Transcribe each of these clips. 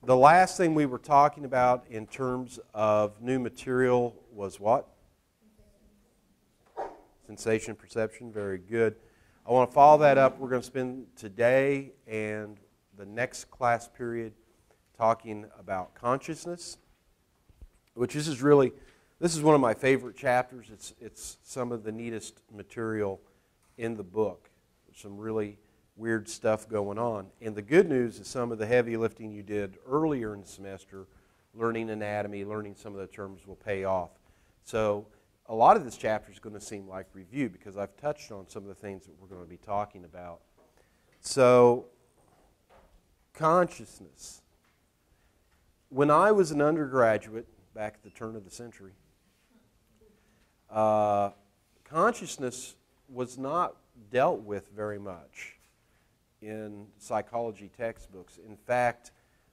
The last thing we were talking about in terms of new material was what? Sensation perception. Very good. I want to follow that up. We're going to spend today and the next class period talking about consciousness, which this is one of my favorite chapters. It's some of the neatest material in the book. There's some really weird stuff going on. And the good news is some of the heavy lifting you did earlier in the semester, learning anatomy, learning some of the terms, will pay off. So a lot of this chapter is going to seem like review because I've touched on some of the things that we're going to be talking about. So, consciousness. When I was an undergraduate, back at the turn of the century, consciousness was not dealt with very much in psychology textbooks. In fact,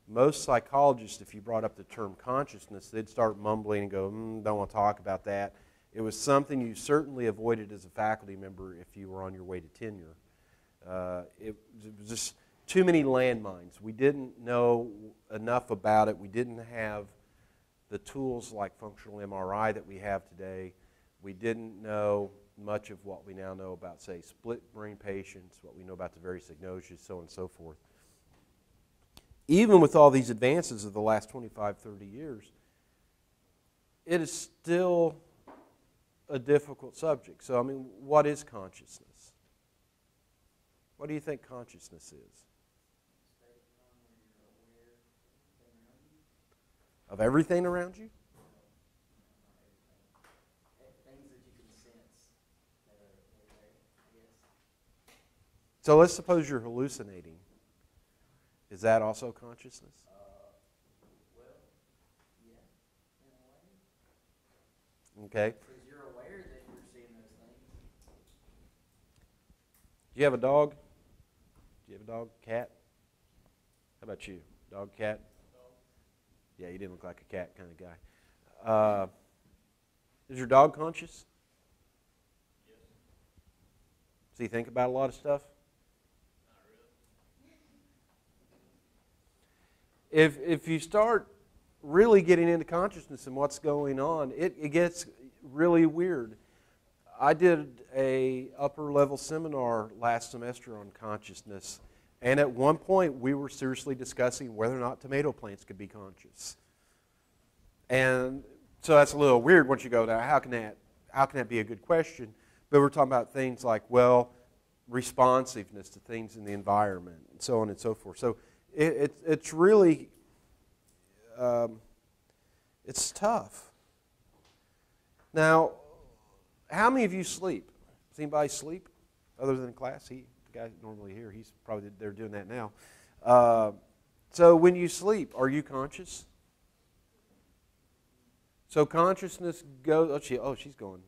most psychologists, if you brought up the term consciousness, they'd start mumbling and go, don't want to talk about that. It was something you certainly avoided as a faculty member if you were on your way to tenure. It was just too many landmines. We didn't know enough about it. We didn't have the tools like functional MRI that we have today. We didn't know much of what we now know about, say, split brain patients, what we know about the various agnosias, so on and so forth. Even with all these advances of the last 25, 30 years, it is still a difficult subject. So, I mean, what is consciousness? What do you think consciousness is? Of everything around you? So let's suppose you're hallucinating. Is that also consciousness? Well, yeah, in a way. Okay. Because you're aware that you're seeing those things. Do you have a dog? Do you have a dog? Cat? How about you? Dog, cat? Yeah, you didn't look like a cat kind of guy. Is your dog conscious? Yes. Does he think about a lot of stuff? Not really. If you start really getting into consciousness and what's going on, it gets really weird. I did a upper level seminar last semester on consciousness, and at one point we were seriously discussing whether or not tomato plants could be conscious. And so that's a little weird once you go down, how can that be a good question? But we're talking about things like, well, responsiveness to things in the environment, and so on and so forth. So it's really, it's tough. Now, how many of you sleep? Does anybody sleep other than class? The guy normally here, he's probably there doing that now. So when you sleep, are you conscious? So consciousness goes, she's going.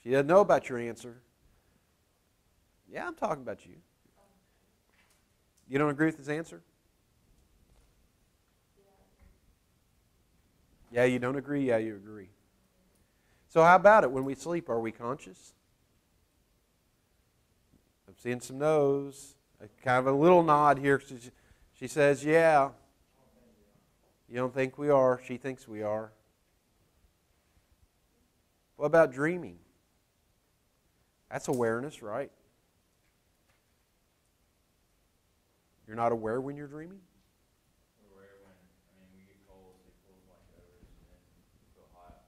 She doesn't know about your answer. Yeah, I'm talking about you. You don't agree with his answer? Yeah, you don't agree? Yeah, you agree. So how about it? When we sleep, are we conscious? I'm seeing some no's. Kind of a little nod here. She says, yeah. You don't think we are. She thinks we are. What about dreaming? That's awareness, right? You're not aware when you're dreaming? We're aware when, we get cold, so it pulls like covers, and then we feel hot,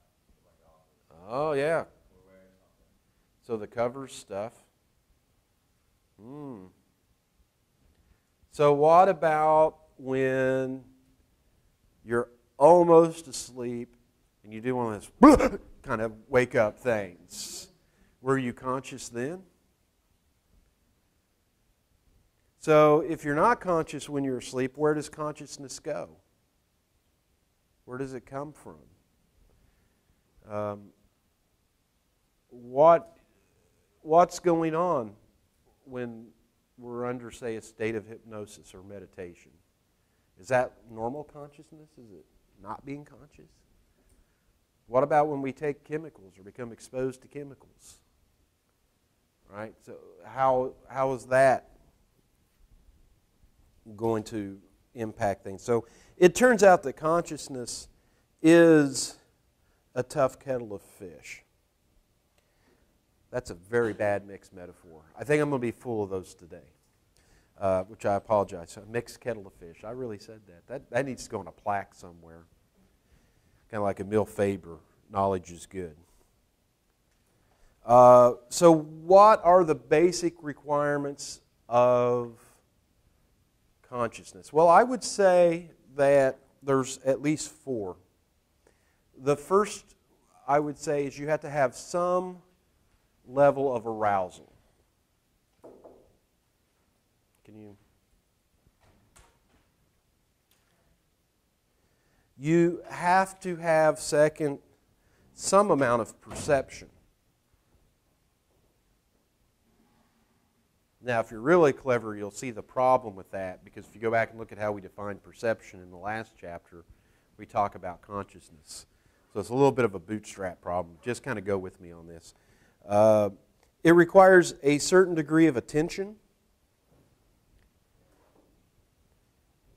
like off. Oh, yeah. We're aware of something. So the covers stuff. So what about when you're almost asleep and you do one of those kind of wake up things? Were you conscious then? So if you're not conscious when you're asleep, where does consciousness go? Where does it come from? What's going on when we're under, say, a state of hypnosis or meditation? Is that normal consciousness? Is it not being conscious? What about when we take chemicals or become exposed to chemicals? Right? So how is that going to impact things. So it turns out that consciousness is a tough kettle of fish. That's a very bad mixed metaphor. I think I'm going to be full of those today, which I apologize. A mixed kettle of fish. I really said that. That needs to go on a plaque somewhere. Kind of like Emil Faber, knowledge is good. So what are the basic requirements of consciousness? Well, I would say that there's at least 4. The first, I would say, is you have to have some level of arousal. Can you? You have to have, second, some amount of perception. Now, if you're really clever, you'll see the problem with that, because if you go back and look at how we define perception in the last chapter, we talk about consciousness. So it's a little bit of a bootstrap problem. Just kind of go with me on this. It requires a certain degree of attention,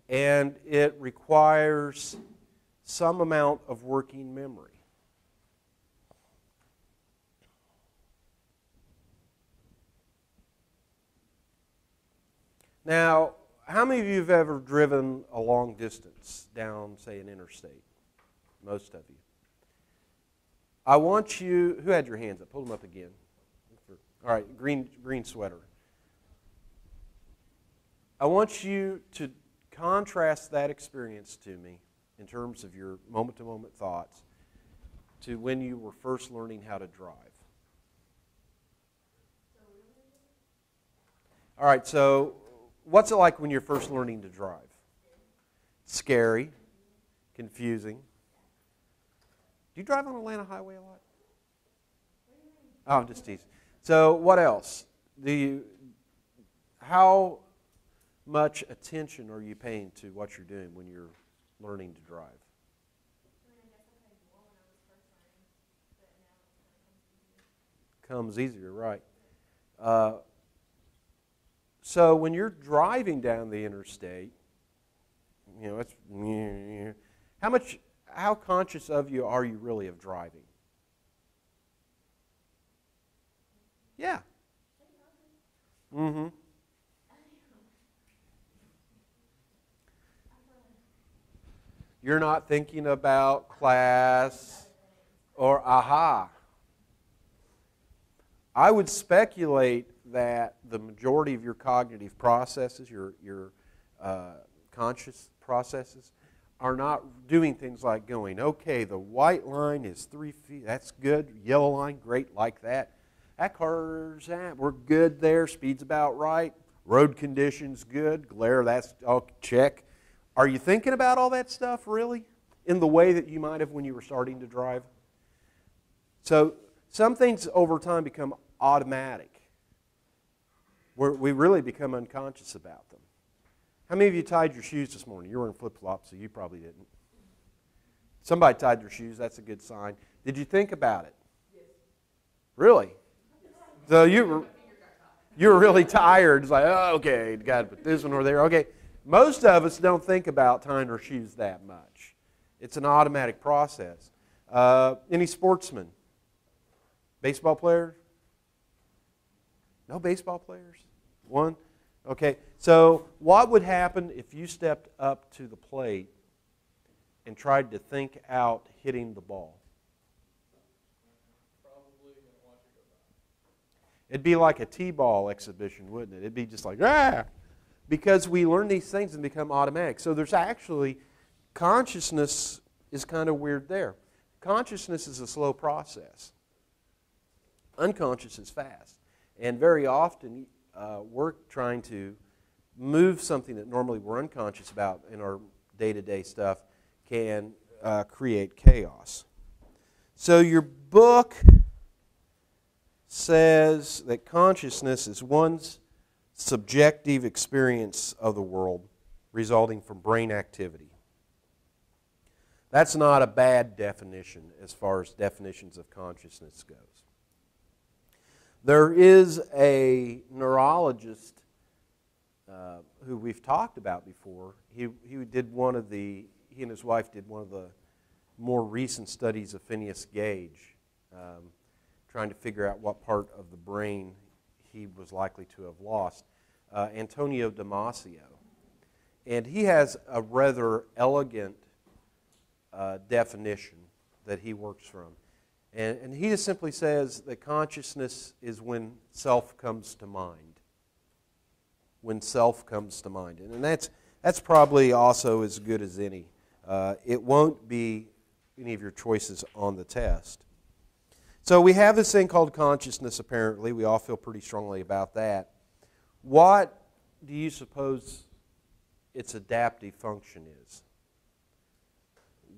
and it requires some amount of working memory. Now, how many of you have ever driven a long distance down, say, an interstate? Most of you. I want you, who had your hands up? Pull them up again. All right, green sweater. I want you to contrast that experience to me in terms of your moment-to-moment thoughts to when you were first learning how to drive. All right, so what's it like when you're first learning to drive? Scary, confusing. Do you drive on Atlanta Highway a lot? Oh, I'm just teasing. So what else? How much attention are you paying to what you're doing when you're learning to drive? Comes easier, right. So when you're driving down the interstate, you know, it's how conscious of you are you really of driving? Yeah. Mm-hmm. You're not thinking about class or aha. I would speculate that the majority of your cognitive processes, your conscious processes, are not doing things like going, okay, the white line is 3 feet, that's good. Yellow line, great, like that. That car's, we're good there, speed's about right. Road conditions, good. Glare, that's, oh, check. Are you thinking about all that stuff, really, in the way that you might have when you were starting to drive? So some things over time become automatic, where we really become unconscious about them. How many of you tied your shoes this morning? You were in flip-flops, so you probably didn't. Somebody tied their shoes. That's a good sign. Did you think about it? Yes. Really? So you were really tired. It's like, oh, okay, got to put this one over there. Okay. Most of us don't think about tying our shoes that much. It's an automatic process. Any sportsmen? Baseball players? No baseball players? One? Okay. So what would happen if you stepped up to the plate and tried to think out hitting the ball? Probably going to watch it go by. It'd be like a T-ball exhibition, wouldn't it? It'd be just like, ah! Because we learn these things and become automatic. So there's actually, consciousness is kind of weird there. Consciousness is a slow process. Unconscious is fast. And very often we're trying to move something that normally we're unconscious about in our day-to-day stuff can create chaos. So your book says that consciousness is one's subjective experience of the world resulting from brain activity. That's not a bad definition as far as definitions of consciousness goes. There is a neurologist who we've talked about before. He and his wife did one of the more recent studies of Phineas Gage, trying to figure out what part of the brain he was likely to have lost. Antonio Damasio. And he has a rather elegant definition that he works from. And he just simply says that consciousness is when self comes to mind. When self comes to mind. And that's probably also as good as any. It won't be any of your choices on the test. So we have this thing called consciousness, apparently. We all feel pretty strongly about that. What do you suppose its adaptive function is?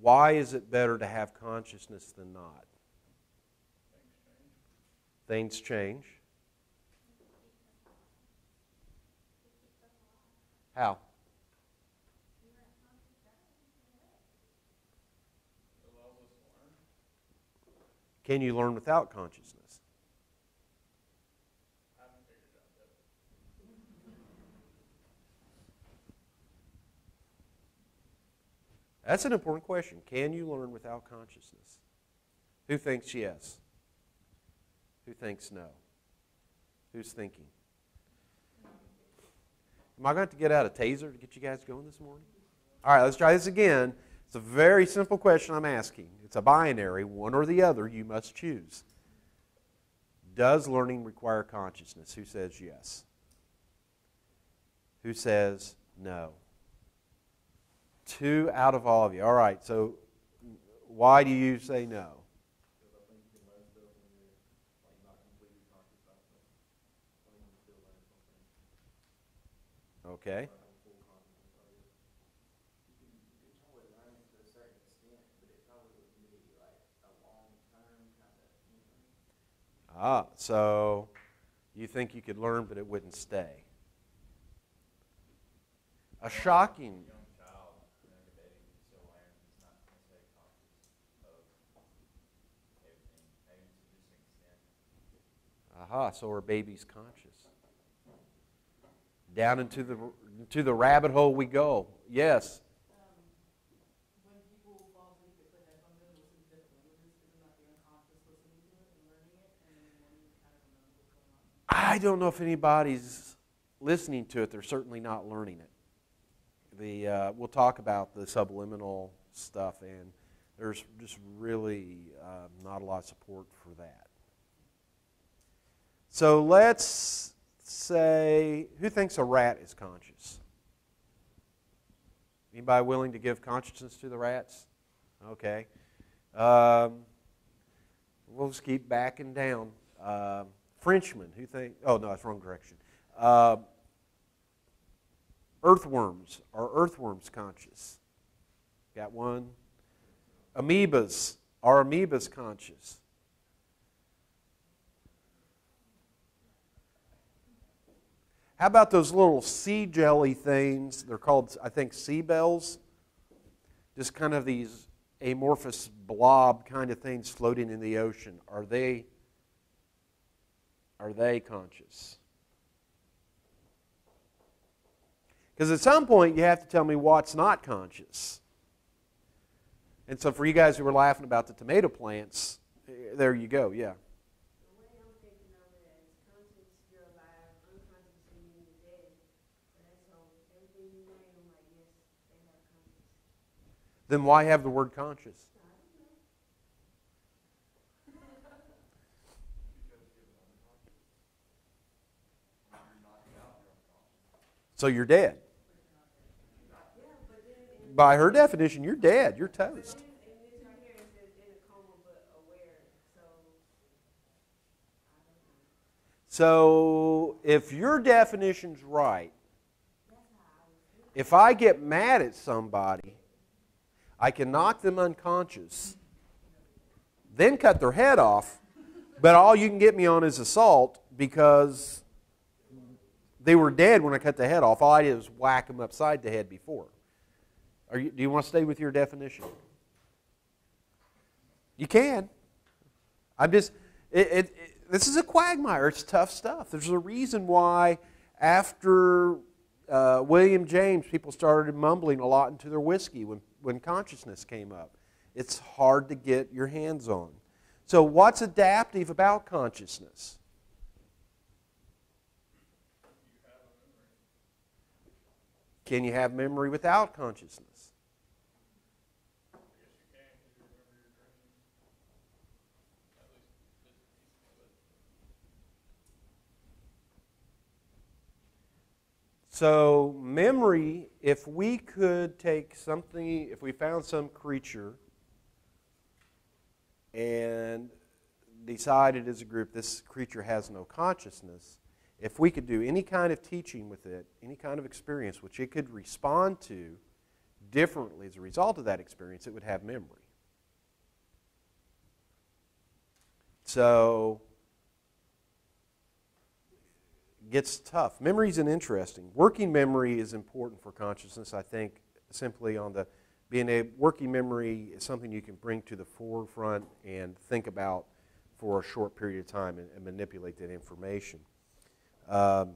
Why is it better to have consciousness than not? Things change. How? Can you learn without consciousness? That's an important question. Can you learn without consciousness? Who thinks yes? Who thinks no? Who's thinking? Am I going to have to get out a taser to get you guys going this morning? All right, let's try this again. It's a very simple question I'm asking. It's a binary, one or the other, you must choose. Does learning require consciousness? Who says yes? Who says no? 2 out of all of you. All right, so why do you say no? Because I think you can learn stuff when you're like not completely conscious about stuff. I mean, you still learn something. Okay. Full consciousness of it. You can totally learn it to a certain extent, but it probably wouldn't be like a long-term kind of, you know. So you think you could learn, but it wouldn't stay. A shocking. Young child, like a baby, can still learn. It's not necessarily conscious of everything. Maybe to just an extent. So are babies conscious? Down into the rabbit hole we go. Yes. When people fall asleep, they put headphones in and listen to different languages. Isn't that the unconscious listening to it and learning it, and then in the morning you kind of remember what's going on? I don't know if anybody's listening to it. They're certainly not learning it. We'll talk about the subliminal stuff, and there's just really not a lot of support for that. So let's say, who thinks a rat is conscious? Anybody willing to give consciousness to the rats? Okay. We'll just keep backing down. Frenchman, who think? Oh no, that's wrong direction. Earthworms. Are earthworms conscious? Got one? Amoebas. Are amoebas conscious? How about those little sea jelly things? They're called, I think, sea bells. Just kind of these amorphous blob kind of things floating in the ocean. Are they conscious? Because at some point you have to tell me what's not conscious. And so for you guys who were laughing about the tomato plants, there you go, yeah. The way I'm thinking of it is conscious, you're alive, unconscious, you're dead. So everything you name, like, yes, they have conscious. Then why have the word conscious? So you're dead. Yeah, but then By her definition, you're dead. You're toast. in this right here, it says in a coma but aware. So, I don't know. So if your definition's right, That's how I was thinking. if I get mad at somebody, I can knock them unconscious, then cut their head off, but all you can get me on is assault because they were dead when I cut the head off. All I did was whack them upside the head before. Do you want to stay with your definition? You can. This is a quagmire. It's tough stuff. There's a reason why after William James, people started mumbling a lot into their whiskey when consciousness came up. It's hard to get your hands on. So what's adaptive about consciousness? Can you have memory without consciousness? So memory, if we could take something, if we found some creature and decided as a group this creature has no consciousness, if we could do any kind of teaching with it, any kind of experience which it could respond to differently as a result of that experience, it would have memory. So it gets tough. Memory is interesting. Working memory is important for consciousness, I think, simply on the working memory is something you can bring to the forefront and think about for a short period of time and manipulate that information. I'm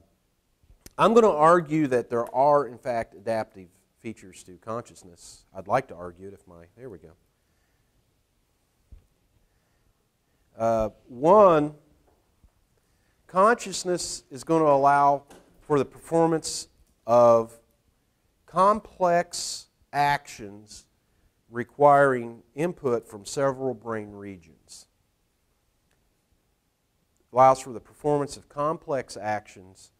going to argue that there are, in fact, adaptive features to consciousness. I'd like to argue it there we go. One, consciousness is going to allow for the performance of complex actions requiring input from several brain regions. Allows for the performance of complex actions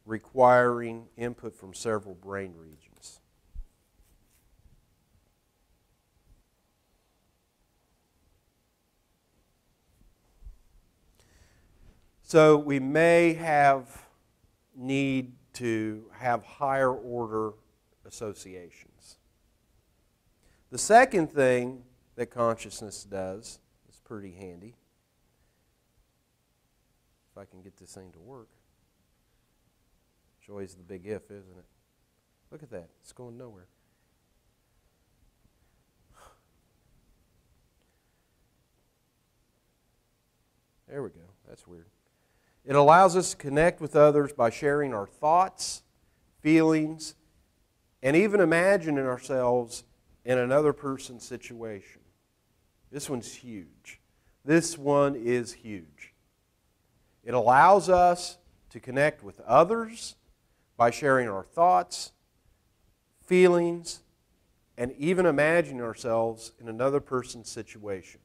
requiring input from several brain regions. So we may need to have higher order associations. The second thing that consciousness does is pretty handy. If I can get this thing to work. It's always the big if, isn't it? Look at that. It's going nowhere. There we go. That's weird. It allows us to connect with others by sharing our thoughts, feelings, and even imagining ourselves in another person's situation. This one's huge. This one is huge. It allows us to connect with others by sharing our thoughts, feelings, and even imagining ourselves in another person's situation.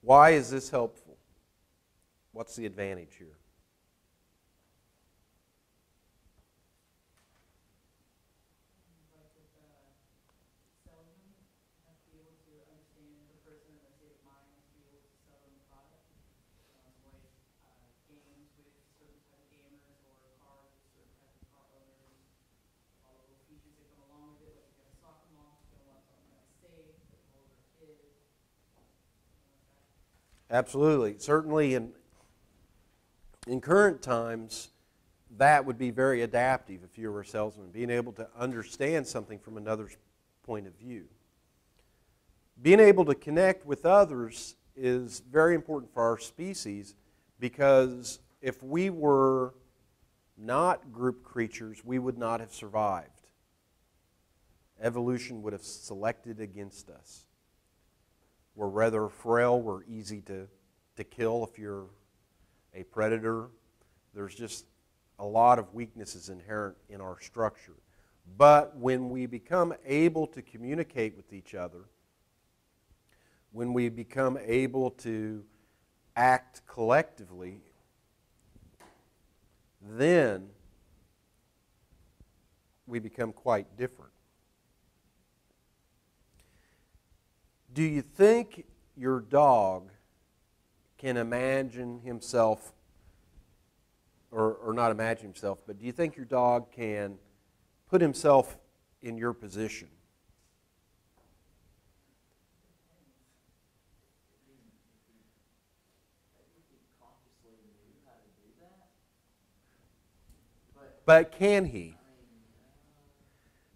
Why is this helpful? What's the advantage here? Like with salesmen, have to be able to understand the person and their state of mind to be able to sell them the product. Like games with certain type of gamers or cars with certain type of car owners. All of those features that come along with it, like if you have a soccer mom, you're going to want something that's safe, that can hold her kids. Absolutely. Certainly in current times, that would be very adaptive if you were a salesman, being able to understand something from another's point of view. Being able to connect with others is very important for our species because if we were not group creatures, we would not have survived. Evolution would have selected against us. We're rather frail. We're easy to kill if you're a predator. There's just a lot of weaknesses inherent in our structure. But when we become able to communicate with each other, when we become able to act collectively, then we become quite different. Do you think your dog can imagine himself, or not imagine himself, but do you think your dog can put himself in your position? But can he?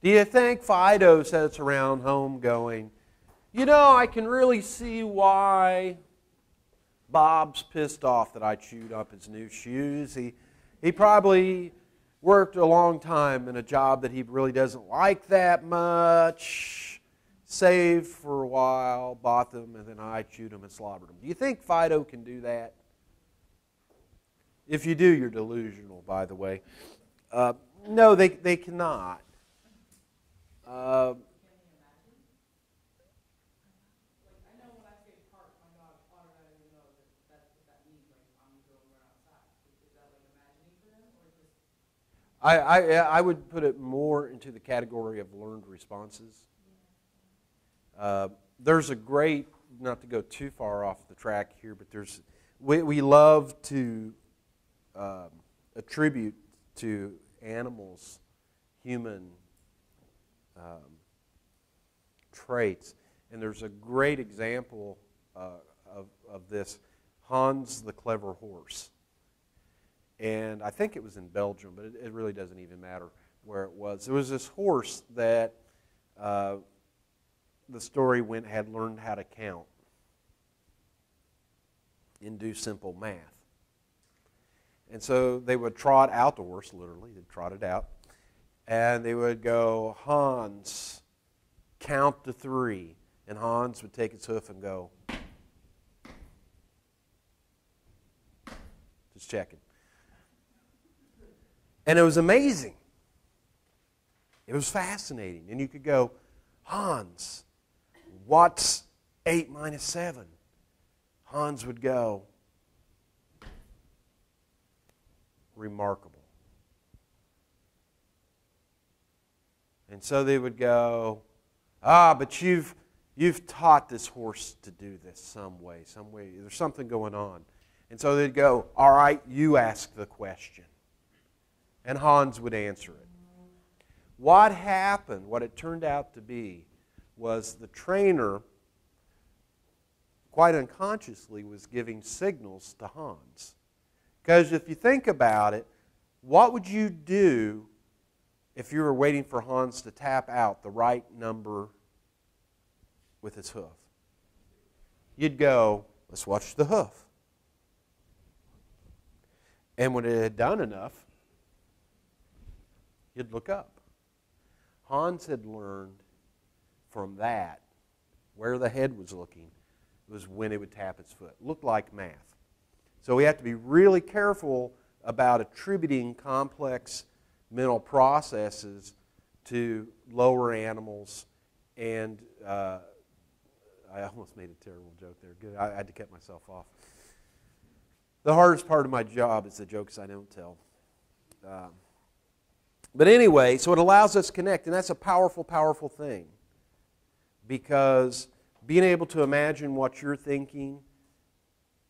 Do you think Fido sits around home going, you know, I can really see why Bob's pissed off that I chewed up his new shoes. He probably worked a long time in a job that he really doesn't like that much, saved for a while, bought them, and then I chewed them and slobbered them. Do you think Fido can do that? If you do, you're delusional, by the way. No, they cannot. Can you imagine? Like, I know when I say park, my dog automatically knows that that's what that means. Like, I'm going to go run outside. Is that like imagining for them, or just? I would put it more into the category of learned responses. There's a great, not to go too far off the track here, but we love to attribute to animals human traits. And there's a great example of this, Hans the Clever Horse. And I think it was in Belgium, but it really doesn't even matter where it was. There was this horse that the story had learned how to count and do simple math. And so they would trot out the horse, literally, they'd trot it out, and they would go, Hans, count to 3. And Hans would take his hoof and go, just checking. And it was amazing. It was fascinating. And you could go, Hans, what's 8 minus 7? Hans would go, remarkable. And so they would go, but you've taught this horse to do this some way. There's something going on. And so they'd go, all right, you ask the question. And Hans would answer it. What happened, what it turned out to be, was the trainer, quite unconsciously, was giving signals to Hans. Because if you think about it, what would you do if you were waiting for Hans to tap out the right number with his hoof? You'd go, let's watch the hoof. And when it had done enough, you'd look up. Hans had learned from that where the head was looking was when it would tap its foot. It looked like math. So we have to be really careful about attributing complex mental processes to lower animals. And I almost made a terrible joke there. Good. I had to cut myself off. The hardest part of my job is the jokes I don't tell. But anyway, so it allows us to connect, and that's a powerful, powerful thing. Because being able to imagine what you're thinking,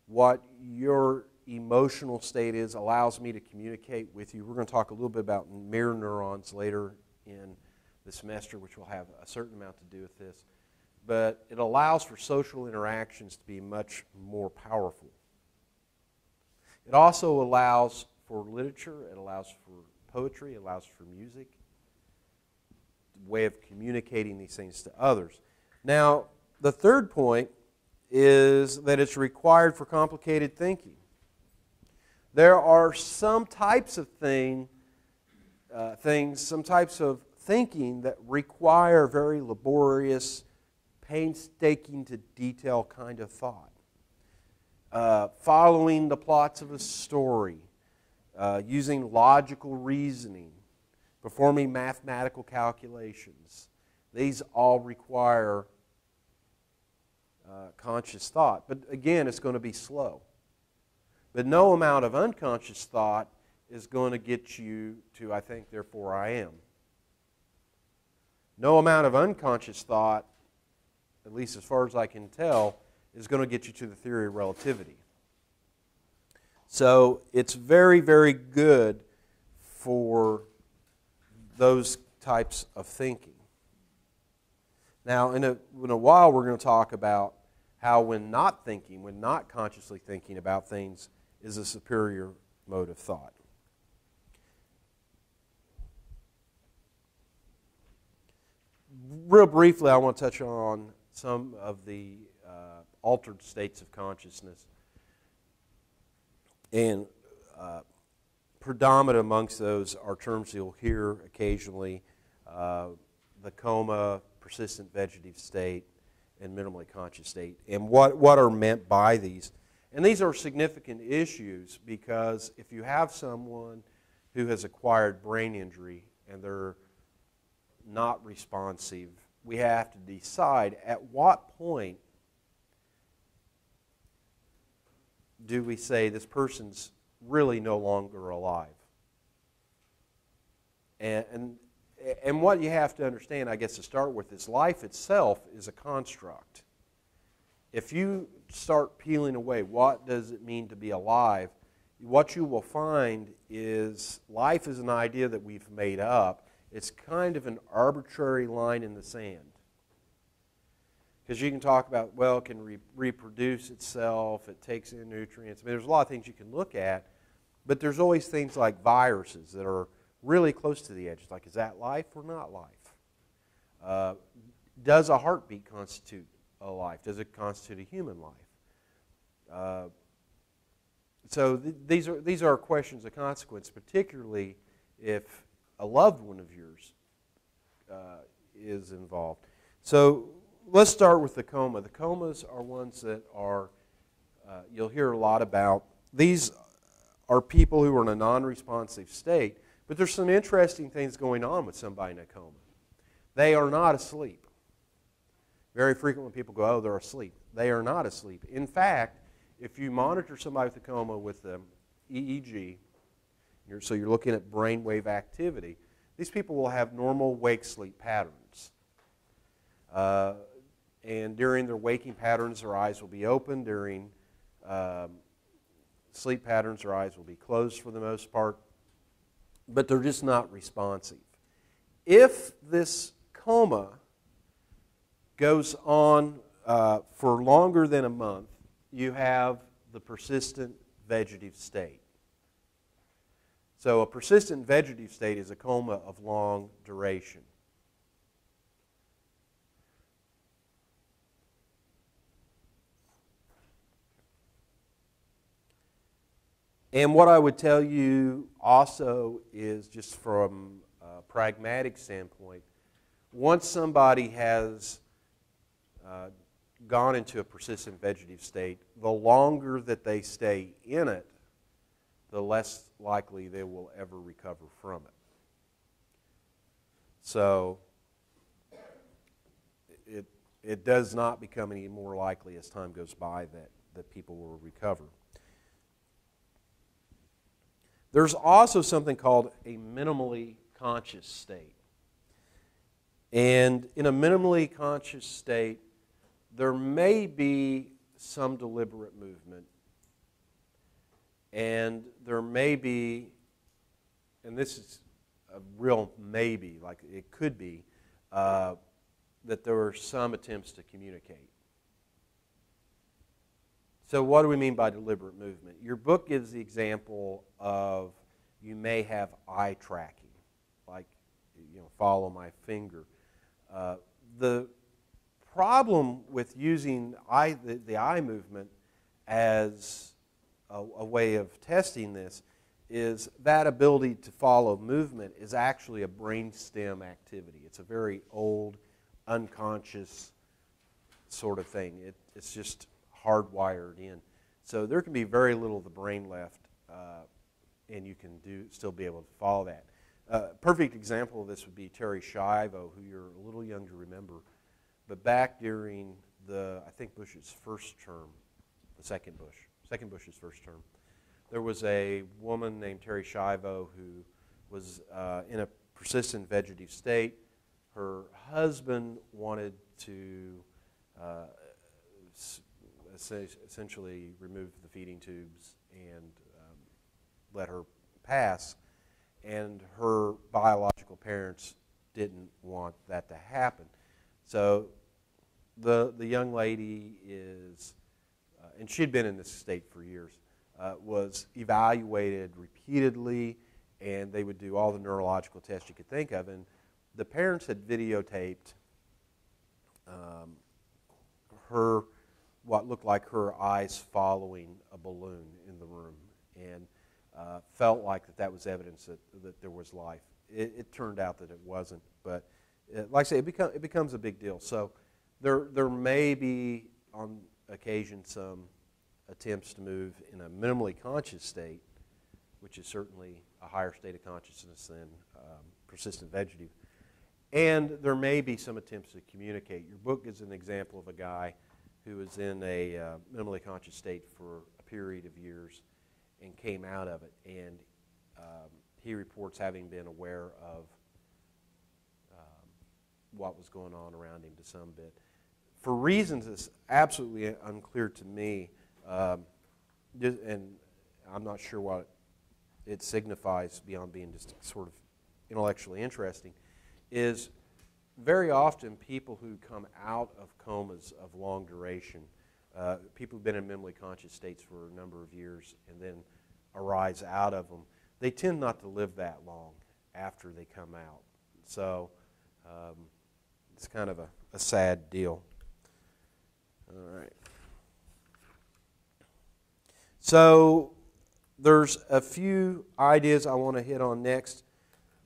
what your emotional state is, allows me to communicate with you. We're going to talk a little bit about mirror neurons later in the semester, which will have a certain amount to do with this. But it allows for social interactions to be much more powerful. It also allows for literature, it allows for poetry, it allows for music, a way of communicating these things to others. Now, the third point is that it's required for complicated thinking. There are some types of some types of thinking that require very laborious, painstaking to detail kind of thought. Following the plots of a story, using logical reasoning, performing mathematical calculations. These all require conscious thought. But again, it's going to be slow. But no amount of unconscious thought is going to get you to, I think, therefore I am. No amount of unconscious thought, at least as far as I can tell, is going to get you to the theory of relativity. So it's very, very good for those types of thinking. Now, in a while, we're going to talk about how when not consciously thinking about things, is a superior mode of thought. real briefly, I want to touch on some of the altered states of consciousness. And predominant amongst those are terms you'll hear occasionally, the coma, persistent vegetative state, and minimally conscious state. And what are meant by these? And these are significant issues because if you have someone who has acquired brain injury and they're not responsive, we have to decide at what point do we say this person's really no longer alive. And what you have to understand, I guess, to start with, is life itself is a construct. If you start peeling away what does it mean to be alive, what you will find is life is an idea that we've made up. It's kind of an arbitrary line in the sand. Because you can talk about, well, it can reproduce itself, it takes in nutrients. I mean, there's a lot of things you can look at, but there's always things like viruses that are really close to the edge. Like, is that life or not life? Does a heartbeat constitute a life? Does it constitute a human life? So these are questions of consequence, particularly if a loved one of yours is involved. So let's start with the coma. The comas are ones that are, you'll hear a lot about. These are people who are in a non-responsive state, but there's some interesting things going on with somebody in a coma. They are not asleep. Very frequently people go, oh, they're asleep. They are not asleep. In fact, if you monitor somebody with a coma with the EEG, so you're looking at brainwave activity, these people will have normal wake-sleep patterns. And during their waking patterns, their eyes will be open. During sleep patterns, their eyes will be closed for the most part. But they're just not responsive. If this coma goes on for longer than a month, you have the persistent vegetative state. So a persistent vegetative state is a coma of long duration. And what I would tell you also is, just from a pragmatic standpoint, once somebody has gone into a persistent vegetative state, the longer that they stay in it, the less likely they will ever recover from it. So it does not become any more likely as time goes by that people will recover. There's also something called a minimally conscious state. And in a minimally conscious state, there may be some deliberate movement, and there may be, and this is a real maybe, like it could be, that there are some attempts to communicate. So what do we mean by deliberate movement? Your book gives the example of you may have eye tracking, like, follow my finger. The problem with using the eye movement as a way of testing this is that ability to follow movement is actually a brainstem activity. It's a very old, unconscious sort of thing. It's just hardwired in. So there can be very little of the brain left, and you can still be able to follow that. Perfect example of this would be Terry Schiavo, who you're a little young to remember. But back during I think Bush's first term, second Bush's first term, there was a woman named Terry Schiavo who was in a persistent vegetative state. Her husband wanted to essentially remove the feeding tubes and let her pass, and her biological parents didn't want that to happen. So the young lady is, and she'd been in this state for years, was evaluated repeatedly, and they would do all the neurological tests you could think of, and the parents had videotaped her, what looked like her eyes following a balloon in the room, and felt like that was evidence that there was life. It turned out that it wasn't, but like I say, it becomes a big deal. So there may be on occasion some attempts to move in a minimally conscious state, which is certainly a higher state of consciousness than persistent vegetative. And there may be some attempts to communicate. Your book is an example of a guy who was in a minimally conscious state for a period of years and came out of it. And he reports having been aware of what was going on around him to some bit. For reasons that's absolutely unclear to me, and I'm not sure what it signifies beyond being just sort of intellectually interesting, is very often people who come out of comas of long duration, people who've been in minimally conscious states for a number of years and then arise out of them, they tend not to live that long after they come out. So it's kind of a sad deal. All right. So there's a few ideas I want to hit on next.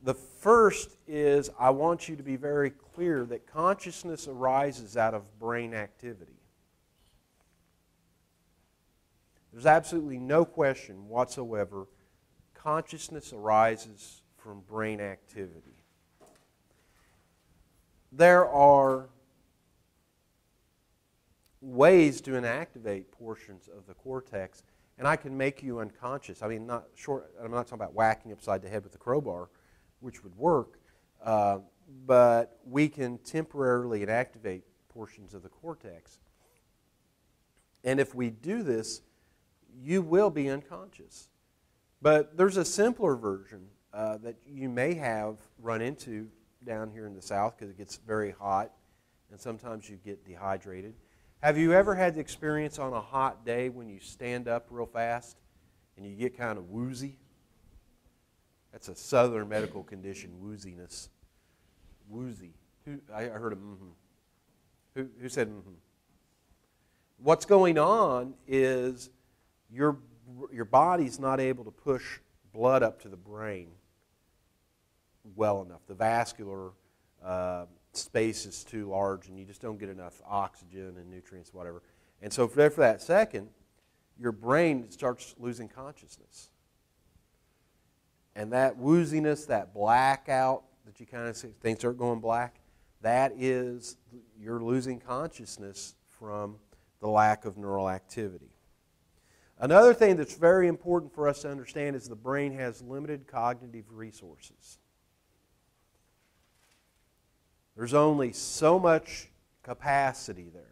The first is I want you to be very clear that consciousness arises out of brain activity. There's absolutely no question whatsoever consciousness arises from brain activity. There are ways to inactivate portions of the cortex, and I can make you unconscious. I mean, I'm not talking about whacking upside the head with a crowbar, which would work, but we can temporarily inactivate portions of the cortex. And if we do this, you will be unconscious. But there's a simpler version that you may have run into down here in the South because it gets very hot, and sometimes you get dehydrated. Have you ever had the experience on a hot day when you stand up real fast and you get kind of woozy? That's a Southern medical condition, wooziness. Woozy. I heard a mm-hmm. Who said mm-hmm? What's going on is your body's not able to push blood up to the brain well enough. The vascular space is too large, and you just don't get enough oxygen and nutrients, whatever. And so for that second, your brain starts losing consciousness. And that wooziness, that blackout that you kind of see, things start going black, that is, you're losing consciousness from the lack of neural activity. Another thing that's very important for us to understand is the brain has limited cognitive resources. There's only so much capacity there.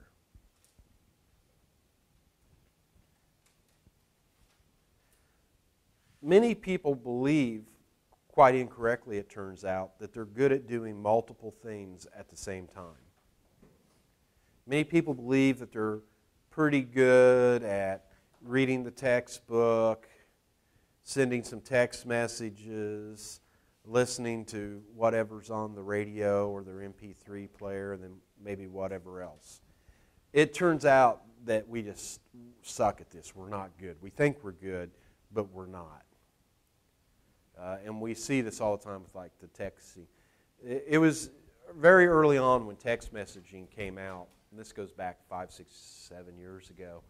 Many people believe, quite incorrectly it turns out, that they're good at doing multiple things at the same time. Many people believe that they're pretty good at reading the textbook, sending some text messages, listening to whatever's on the radio or their MP3 player, and then maybe whatever else. It turns out that we just suck at this. We're not good. We think we're good, but we're not. And we see this all the time with like the texting. It was very early on when text messaging came out, and this goes back 5, 6, 7 years ago.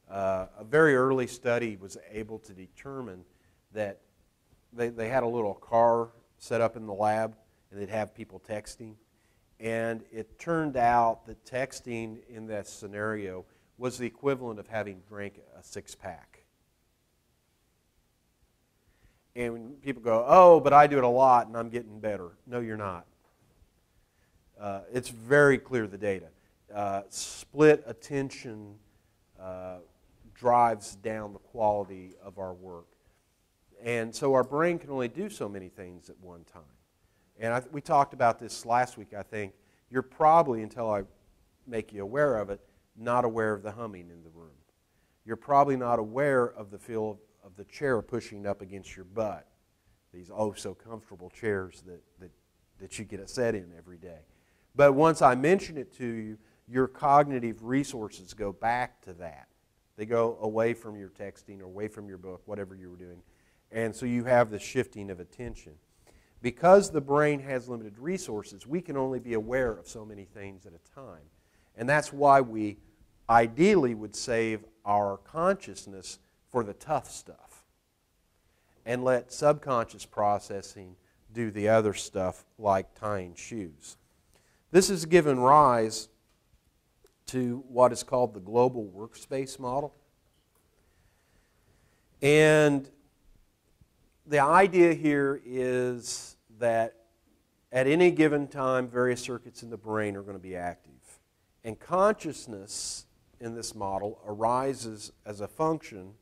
A very early study was able to determine that they had a little car set up in the lab, and they'd have people texting. And it turned out that texting in that scenario was the equivalent of having drank a six-pack. And when people go, oh, but I do it a lot and I'm getting better. No, you're not. It's very clear, the data. Split attention drives down the quality of our work. And so our brain can only do so many things at one time. And we talked about this last week, I think. You're probably, until I make you aware of it, not aware of the humming in the room. You're probably not aware of the feel of the chair pushing up against your butt. These oh-so-comfortable chairs that you get a set in every day. But once I mention it to you, your cognitive resources go back to that. They go away from your texting or away from your book, whatever you were doing. And so you have the shifting of attention. Because the brain has limited resources, we can only be aware of so many things at a time. And that's why we ideally would save our consciousness for the tough stuff and let subconscious processing do the other stuff like tying shoes. This has given rise to what is called the global workspace model. And the idea here is that at any given time, various circuits in the brain are going to be active. And consciousness in this model arises as a function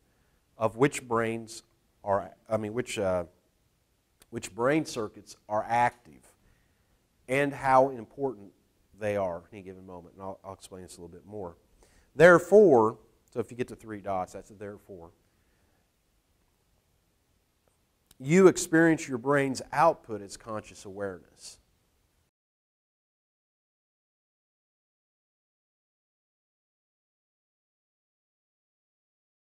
of which brain circuits are active and how important they are at any given moment. And I'll explain this a little bit more. Therefore, so if you get to 3 dots, that's a therefore. You experience your brain's output as conscious awareness.